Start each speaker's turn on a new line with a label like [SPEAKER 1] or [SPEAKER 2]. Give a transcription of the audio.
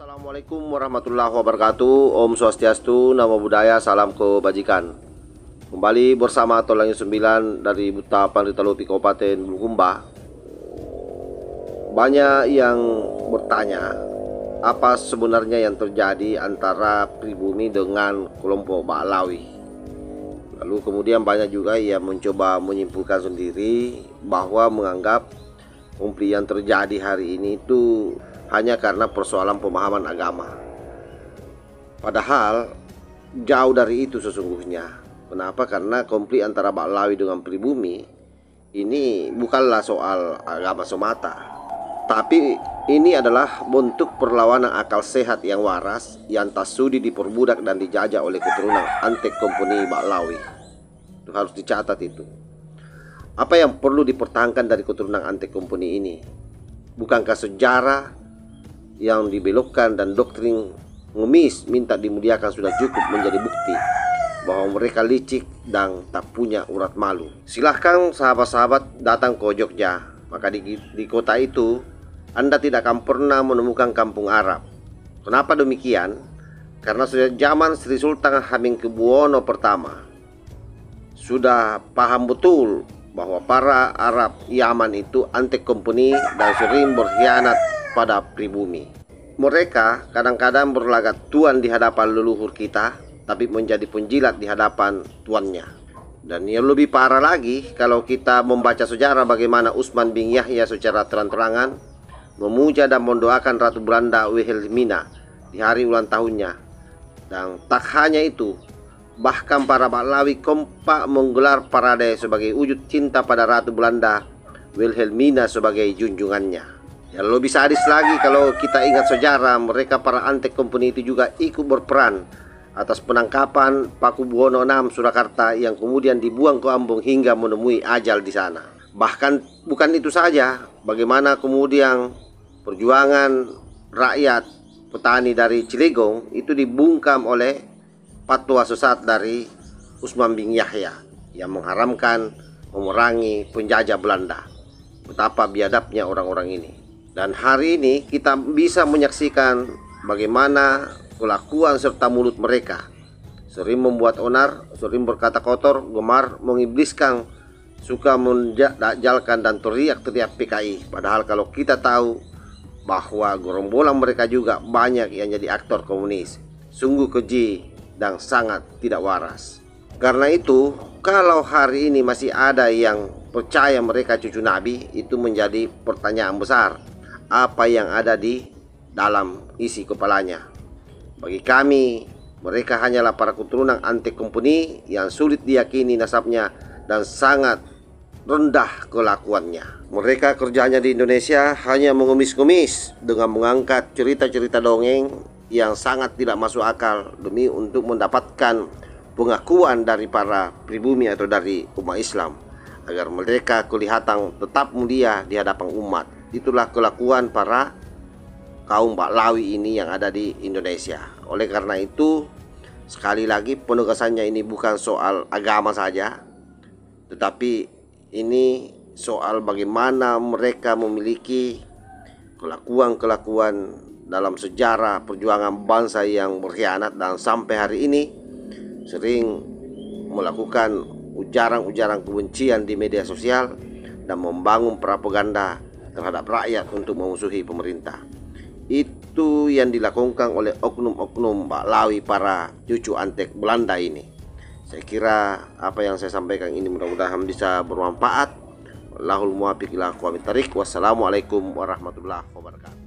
[SPEAKER 1] Assalamualaikum warahmatullahi wabarakatuh. Om Swastiastu, Namo Buddhaya, salam kebajikan. Kembali bersama Tolangnya 9 dari Buta Panritalopi Kabupaten Bulukumba. Banyak yang bertanya, apa sebenarnya yang terjadi antara pribumi dengan kelompok Ba'lawi. Lalu kemudian banyak juga yang mencoba menyimpulkan sendiri bahwa menganggap konflik yang terjadi hari ini itu hanya karena persoalan pemahaman agama. Padahal jauh dari itu sesungguhnya. Kenapa? Karena konflik antara Ba'lawi dengan pribumi ini bukanlah soal agama semata, tapi ini adalah bentuk perlawanan akal sehat yang waras yang tak sudi diperbudak dan dijajah oleh keturunan Antek Komponi Ba'lawi. Itu harus dicatat itu. Apa yang perlu dipertahankan dari keturunan Antek Komponi ini? Bukankah sejarah yang dibelokkan dan doktrin ngemis minta dimuliakan sudah cukup menjadi bukti bahwa mereka licik dan tak punya urat malu? Silahkan sahabat-sahabat datang ke Jogja, maka di kota itu Anda tidak akan pernah menemukan kampung Arab. Kenapa demikian? Karena sejak zaman Sri Sultan Hamengkubuwono pertama sudah paham betul bahwa para Arab Yaman itu Antek Komponi dan sering berkhianat pada pribumi. Mereka kadang-kadang berlagak tuan di hadapan leluhur kita, tapi menjadi penjilat di hadapan tuannya. Dan yang lebih parah lagi, kalau kita membaca sejarah bagaimana Utsman bin Yahya secara terang-terangan memuja dan mendoakan Ratu Belanda Wilhelmina di hari ulang tahunnya. Dan tak hanya itu, bahkan para Ba'lawi kompak menggelar parade sebagai wujud cinta pada Ratu Belanda Wilhelmina sebagai junjungannya. Yang lebih sadis lagi, kalau kita ingat sejarah, mereka para Antek Komponi itu juga ikut berperan atas penangkapan Pakubuwono VI Surakarta yang kemudian dibuang ke Ambon hingga menemui ajal di sana. Bahkan bukan itu saja, bagaimana kemudian perjuangan rakyat petani dari Cilegon itu dibungkam oleh fatwa sesat dari Utsman bin Yahya yang mengharamkan memerangi penjajah Belanda. Betapa biadabnya orang-orang ini. Dan hari ini kita bisa menyaksikan bagaimana kelakuan serta mulut mereka. Sering membuat onar, sering berkata kotor, gemar mengibliskan, suka mendajalkan dan teriak-teriak PKI. Padahal kalau kita tahu bahwa gerombolan mereka juga banyak yang jadi aktor komunis. Sungguh keji dan sangat tidak waras. Karena itu, kalau hari ini masih ada yang percaya mereka cucu Nabi, itu menjadi pertanyaan besar. Apa yang ada di dalam isi kepalanya? Bagi kami, mereka hanyalah para keturunan Antek Komponi yang sulit diyakini nasabnya dan sangat rendah kelakuannya. Mereka kerjanya di Indonesia hanya mengemis-ngemis dengan mengangkat cerita-cerita dongeng yang sangat tidak masuk akal demi untuk mendapatkan pengakuan dari para pribumi atau dari umat Islam agar mereka kelihatan tetap mulia di hadapan umat. Itulah kelakuan para kaum Ba'lawi ini yang ada di Indonesia. Oleh karena itu, sekali lagi penegasannya ini bukan soal agama saja, tetapi ini soal bagaimana mereka memiliki kelakuan-kelakuan dalam sejarah perjuangan bangsa yang berkhianat dan sampai hari ini sering melakukan ujaran-ujaran kebencian di media sosial dan membangun propaganda terhadap rakyat untuk memusuhi pemerintah. Itu yang dilakukan oleh oknum-oknum Ba'lawi para cucu Antek Belanda ini. Saya kira apa yang saya sampaikan ini mudah-mudahan bisa bermanfaat. Wallahul muwaffiq ila aqwamit thariq. Wassalamualaikum warahmatullahi wabarakatuh.